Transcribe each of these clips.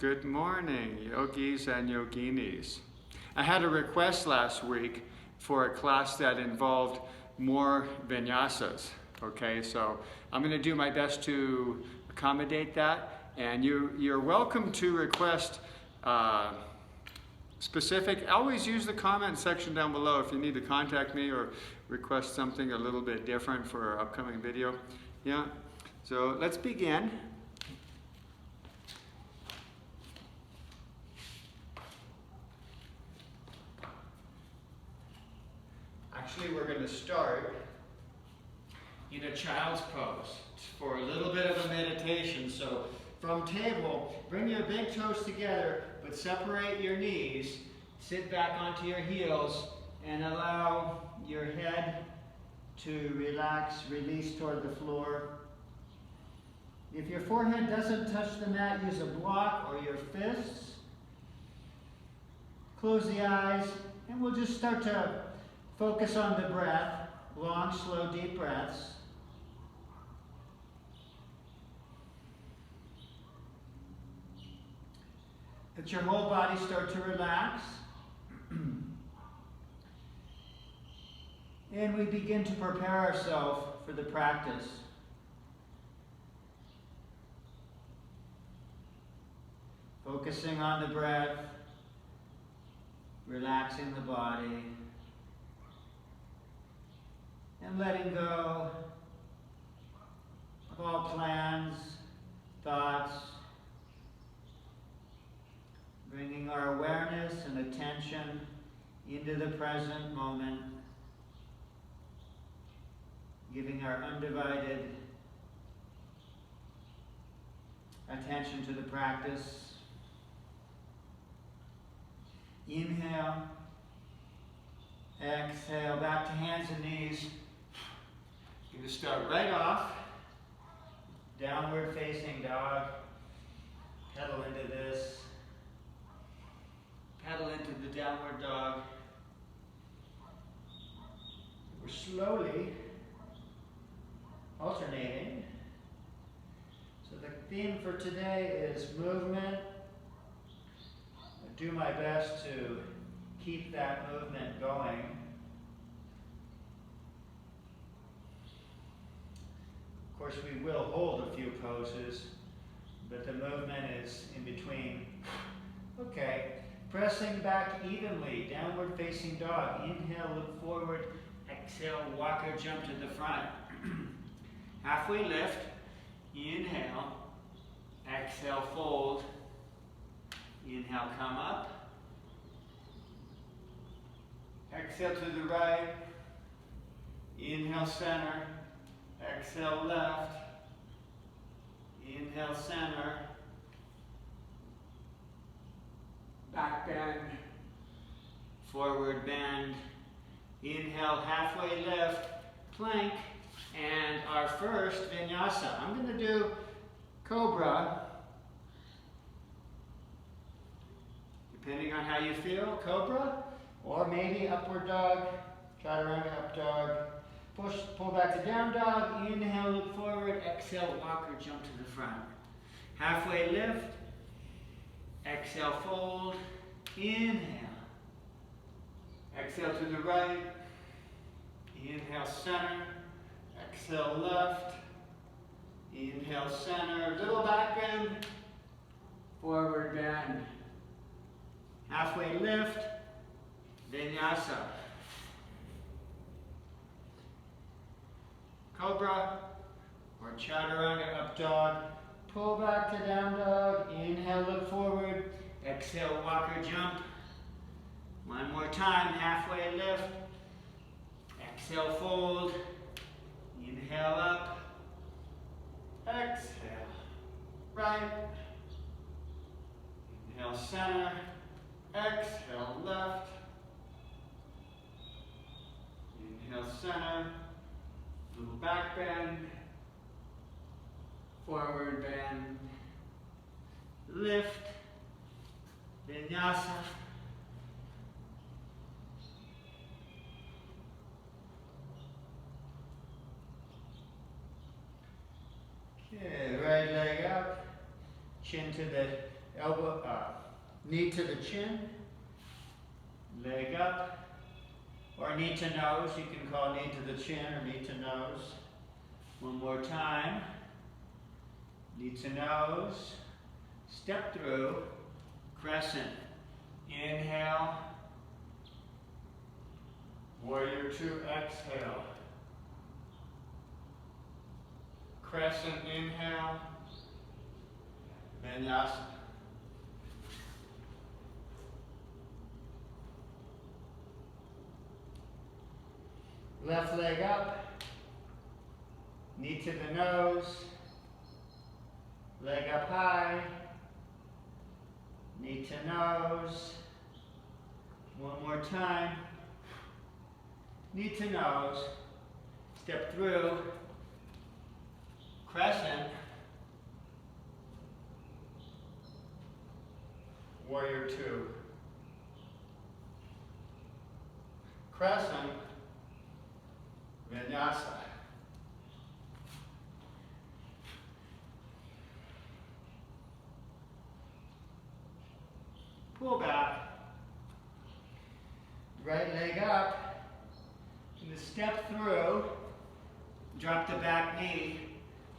Good morning, yogis and yoginis. I had a request last week for a class that involved more vinyasas. Okay, so I'm going to do my best to accommodate that, and you're welcome to request specific. Always use the comment section down below if you need to contact me or request something a little bit different for our upcoming video. Yeah, so let's begin. Actually, we're going to start in a child's pose for a little bit of a meditation. So from table, bring your big toes together, but separate your knees. Sit back onto your heels and allow your head to relax, release toward the floor. If your forehead doesn't touch the mat, use a block or your fists. Close the eyes, and we'll just start to focus on the breath, long, slow, deep breaths. Let your whole body start to relax. And we begin to prepare ourselves for the practice. Focusing on the breath, relaxing the body, and letting go of all plans, thoughts, bringing our awareness and attention into the present moment, giving our undivided attention to the practice. Inhale, exhale, back to hands and knees. You're going to start right off, downward facing dog, pedal into this, pedal into the downward dog. We're slowly alternating. So the theme for today is movement. I do my best to keep that movement going. Of course, we will hold a few poses, but the movement is in between. Okay, pressing back evenly, downward facing dog. Inhale, look forward. Exhale, walk or jump to the front. Halfway lift. Inhale. Exhale, fold. Inhale, come up. Exhale to the right. Inhale, center. Exhale, left. Inhale, center. Back bend. Forward bend. Inhale, halfway lift. Plank. And our first vinyasa. I'm going to do cobra. Depending on how you feel, cobra. Or maybe upward dog. Chaturanga up dog. Push, pull back to down dog. Inhale, look forward. Exhale, walk or jump to the front. Halfway lift. Exhale, fold. Inhale. Exhale to the right. Inhale, center. Exhale, left. Inhale, center. Little back bend. Forward bend. Halfway lift. Vinyasa. Cobra or chaturanga up dog. Pull back to down dog. Inhale, look forward. Exhale, walk or jump. One more time, halfway lift. Exhale, fold. Inhale up. Exhale. Right. Inhale, center. Exhale, left. Inhale, center. Little back bend. Forward bend. Lift. Vinyasa. Okay, right leg up. chin to the elbow, knee to the chin, leg up, or knee to nose. You can call knee to the chin or knee to nose. One more time. Knee to nose. Step through. Crescent. Inhale. Warrior two, exhale. Crescent, inhale. Vinyasa. Left leg up. Knee to the nose. Leg up high. Knee to nose. One more time. Knee to nose. Step through. Crescent. Warrior two. Crescent. Vinyasa. Pull back. Right leg up. And step through. Drop the back knee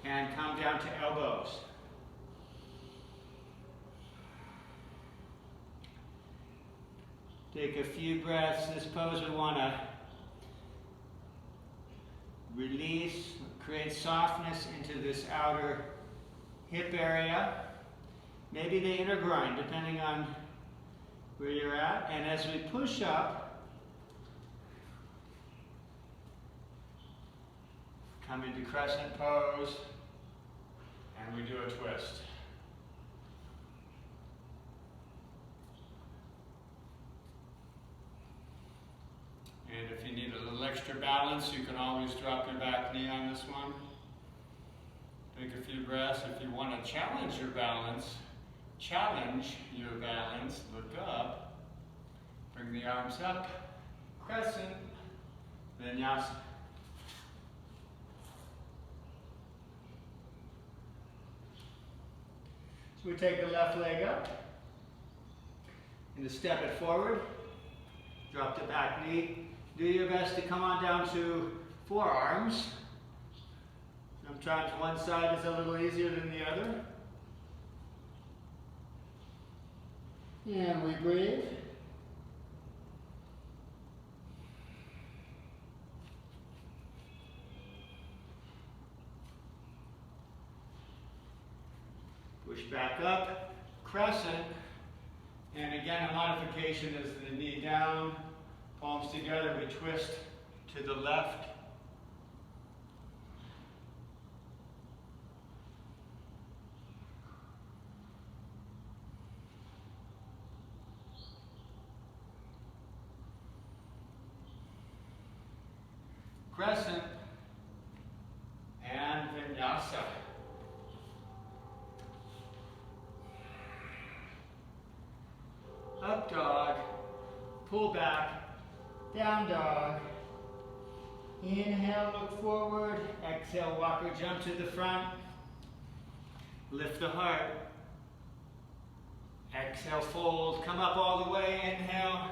and come down to elbows. Take a few breaths. This pose we want to release, create softness into this outer hip area. Maybe the inner groin, depending on where you're at. And as we push up, come into crescent pose, and we do a twist. And if you need a little extra balance, you can always drop your back knee on this one. Take a few breaths. If you want to challenge your balance, look up, bring the arms up, crescent, vinyasa. So we take the left leg up, and to step it forward, drop the back knee. Do your best to come on down to forearms. Sometimes one side is a little easier than the other. And we breathe. Push back up, crescent. And again, a modification is the knee down, palms together, we twist to the left. Crescent and vinyasa. Up dog, pull back, down dog. Inhale, look forward. Exhale, walk or jump to the front. Lift the heart. Exhale, fold. Come up all the way. Inhale.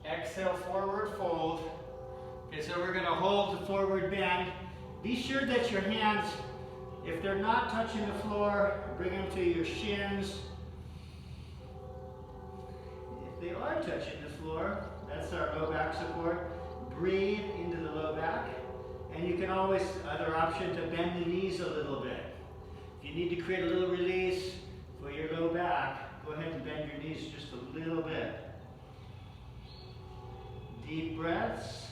Exhale, forward fold. Okay, so we're going to hold the forward bend. Be sure that your hands, if they're not touching the floor, bring them to your shins. If they are touching the floor, that's our low back support. Breathe into the low back. And you can always, other option, to bend the knees a little bit. If you need to create a little release for your low back, go ahead and bend your knees just a little bit. Deep breaths.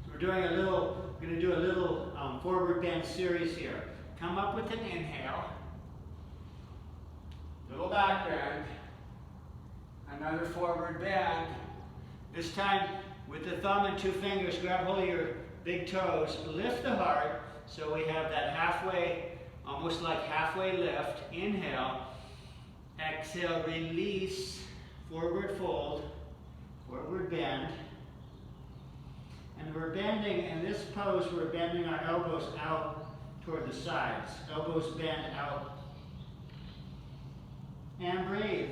So we're going to do a little forward bend series here. Come up with an inhale. Little back bend. Another forward bend. This time with the thumb and two fingers, grab hold of your big toes. Lift the heart so we have that halfway, almost like halfway lift. Inhale. Exhale, release. Forward fold. Forward bend. we're bending, in this pose, we're bending our elbows out toward the sides. Elbows bend out. And breathe.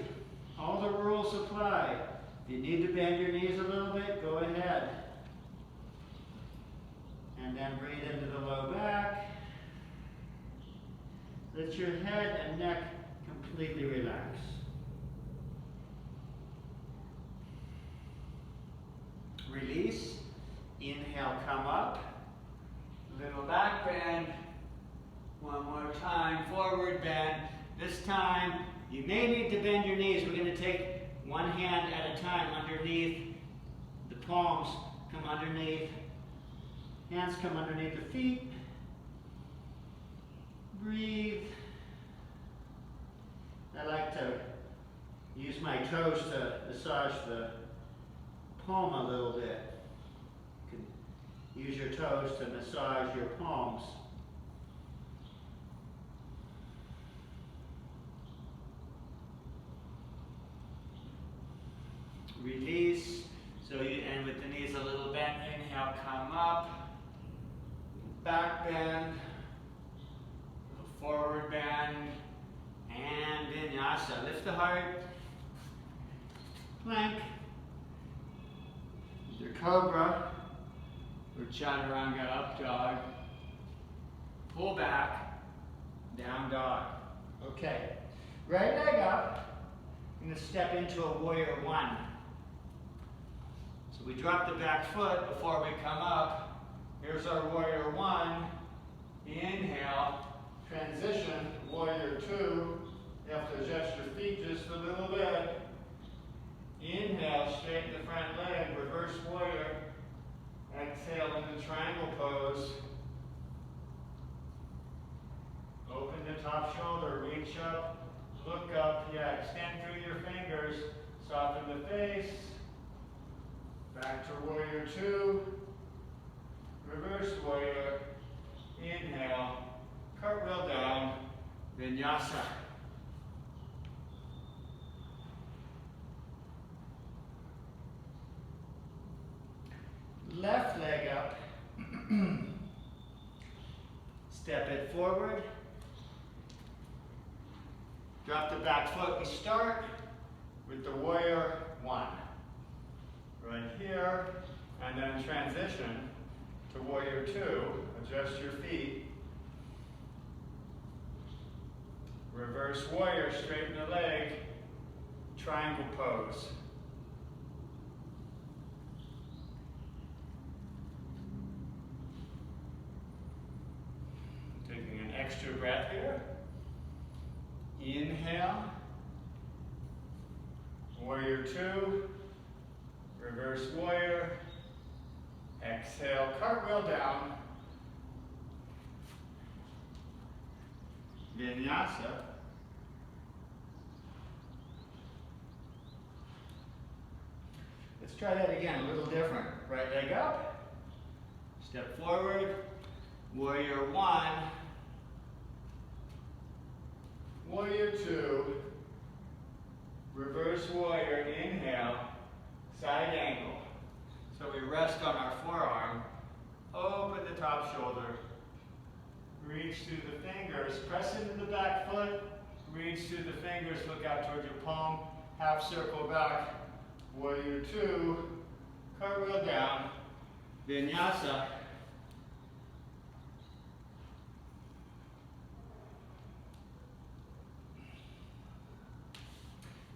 All the rules apply. If you need to bend your knees a little bit, go ahead. And then breathe into the low back. Let your head and neck completely relax. Release. Inhale, come up. Little back bend. One more time, forward bend. This time, you may need to bend your knees. We're going to take one hand at a time underneath. The palms come underneath. Hands come underneath the feet. Breathe. I like to use my toes to massage the palm a little bit. You can use your toes to massage your palms. Release. So you end with the knees a little bent. Inhale, come up. Back bend. Forward bend. And Vinyasa. Lift the heart. Plank. Either Cobra or Chaturanga, up dog. Pull back. Down dog. Okay. Right leg up. I'm going to step into a warrior one. So we drop the back foot before we come up. Here's our warrior one. Inhale. Transition, warrior two. You have to adjust your feet just a little bit. Inhale, straighten the front leg, reverse warrior. Exhale into triangle pose. Open the top shoulder, reach up, look up. Yeah, extend through your fingers. Soften the face. Back to warrior two. Reverse warrior. Inhale. Cartwheel down. Vinyasa. Left leg up. Step it forward. Drop the back foot. We start with the warrior one. Right here. And then transition to warrior two. Adjust your feet. Reverse warrior, straighten the leg. Triangle pose. Taking an extra breath here. Inhale. Warrior two. Reverse warrior. Exhale, cartwheel down. Vinyasa. Let's try that again, a little different. Right leg up. Step forward. Warrior one. Warrior two. Reverse warrior, inhale. Side angle. So we rest on our forearm. Open the top shoulder. Reach through the fingers. Press into the back foot. Reach through the fingers. Look out towards your palm. Half circle back. Warrior two. Cartwheel down. Vinyasa.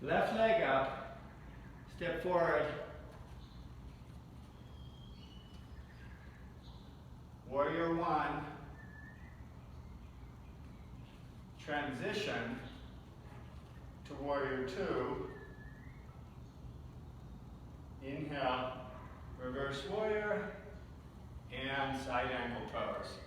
Left leg up. Step forward. Warrior one. Transition to warrior two. Inhale, reverse warrior, and side angle pose.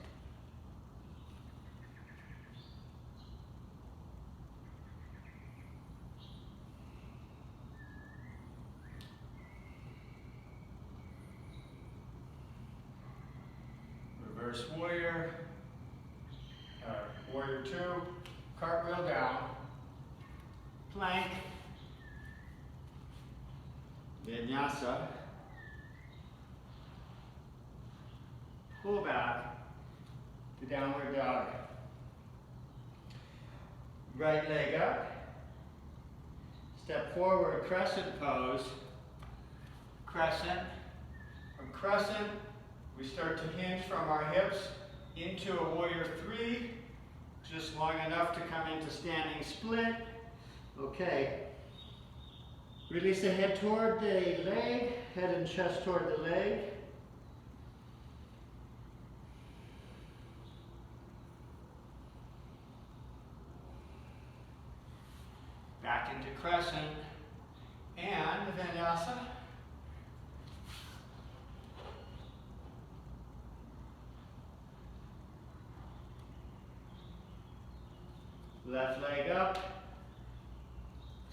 Reverse warrior, warrior two, cartwheel down, plank, Vinyasa, pull back to downward dog. Right leg up. Step forward, crescent pose. Crescent. From crescent, we start to hinge from our hips into a warrior three, just long enough to come into standing split. Okay. Release the head toward the leg, head and chest toward the leg. Back into crescent and Vinyasa. Left leg up,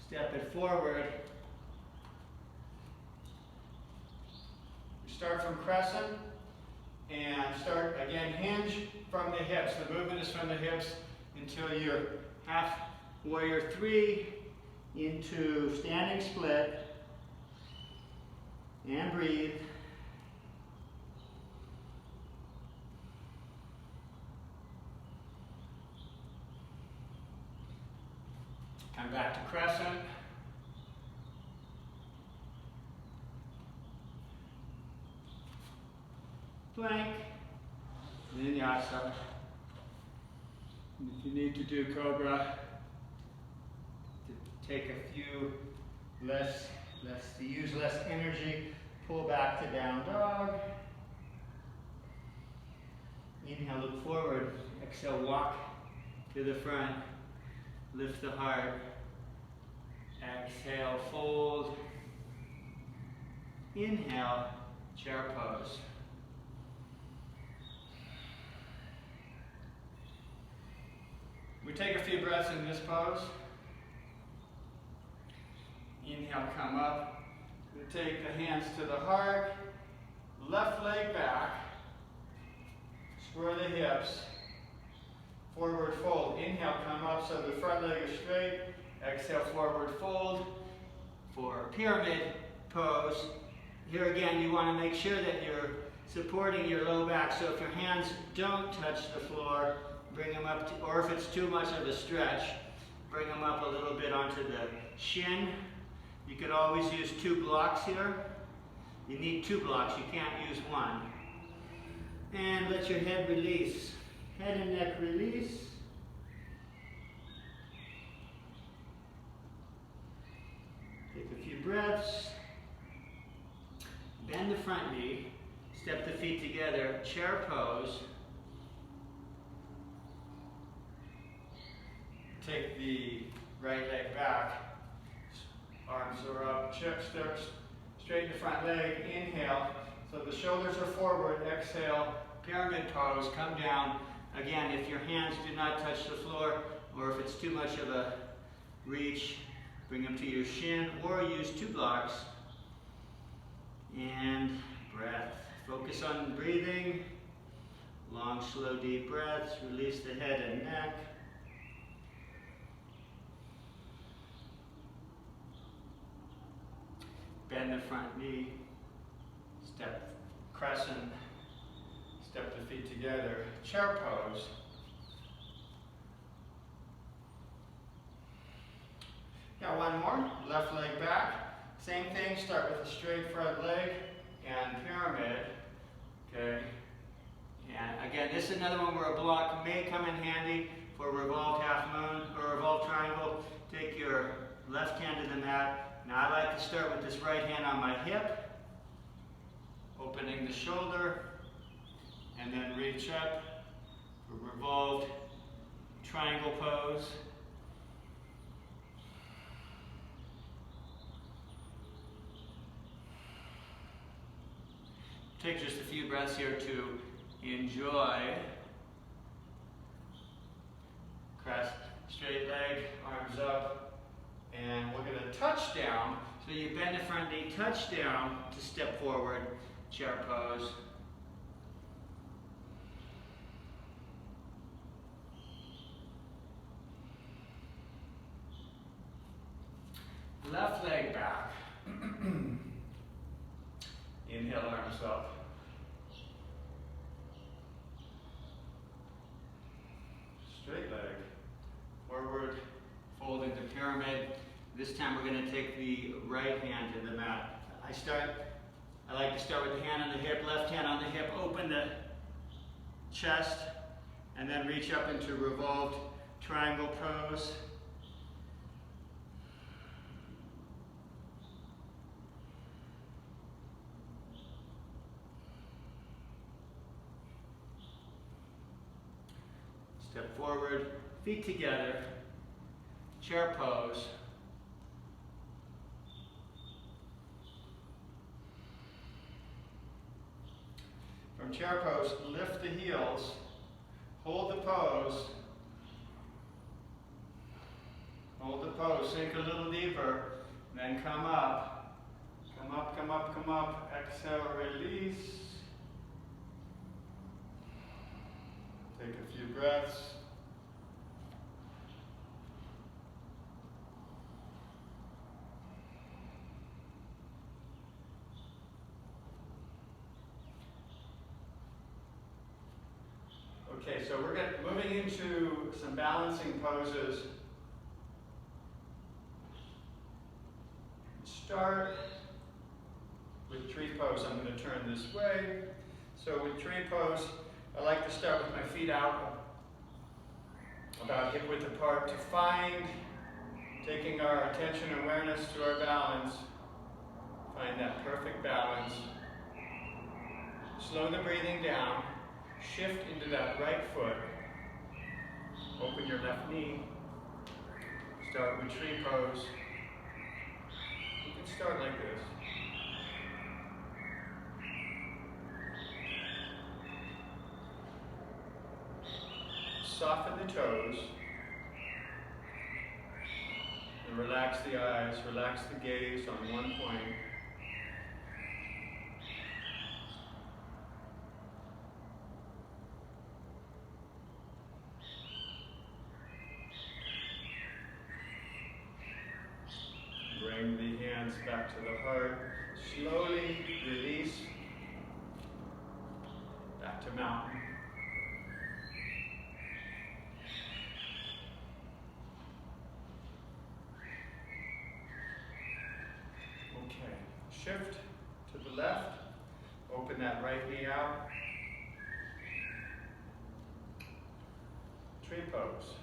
step it forward. We start from crescent and start again, hinge from the hips. The movement is from the hips until you're half warrior three into standing split, and breathe. Come back to crescent. Plank. Vinyasa. If you need to do cobra, to take a few to use less energy, pull back to down dog. Inhale, look forward. Exhale, walk to the front. Lift the heart. Exhale, fold. Inhale, chair pose. We take a few breaths in this pose. Inhale, come up. We take the hands to the heart. Left leg back. Square the hips. Forward fold. Inhale, come up so the front leg is straight. Exhale, forward fold for pyramid pose. Here again, you want to make sure that you're supporting your low back. So if your hands don't touch the floor, bring them up, or if it's too much of a stretch, bring them up a little bit onto the shin. You could always use 2 blocks here. You need 2 blocks, you can't use 1. And let your head release. Head and neck release. Take a few breaths. Bend the front knee. Step the feet together. Chair pose. Take the right leg back. Arms are up. Straighten the front leg. Inhale. So the shoulders are forward. Exhale. Pyramid pose. Come down. Again, if your hands do not touch the floor, or if it's too much of a reach, bring them to your shin, or use 2 blocks. And breath. Focus on breathing. Long, slow, deep breaths. Release the head and neck. Bend the front knee. Step crescent. Step the feet together. Chair pose. Now one more. Left leg back. Same thing. Start with a straight front leg and pyramid. Okay. And again, this is another one where a block may come in handy for revolved half moon or revolved triangle. Take your left hand to the mat. Now I like to start with this right hand on my hip, opening the shoulder, and then reach up for revolved triangle pose. Take just a few breaths here to enjoy. Crest, straight leg, arms up, and we're going to touch down. So you bend the front knee, touch down to step forward, chair pose. Left leg back. Inhale, arms up. time we're going to take the right hand to the mat. I like to start with the hand on the hip, left hand on the hip, open the chest, and then reach up into revolved triangle pose. Step forward, feet together, chair pose. From chair pose, lift the heels, hold the pose, sink a little deeper, then come up, come up, exhale, release. Take a few breaths. Okay, so we're moving into some balancing poses. Start with tree pose. I'm going to turn this way. So with tree pose, I like to start with my feet out, about hip width apart, to find, taking our attention and awareness to our balance, find that perfect balance. Slow the breathing down, shift into that right foot, open your left knee, start with tree pose. You can start like this. Soften the toes, and relax the eyes, relax the gaze on one point. Bring the hands back to the heart. Slowly release back to mountain. Shift to the left, open that right knee out. Tree pose.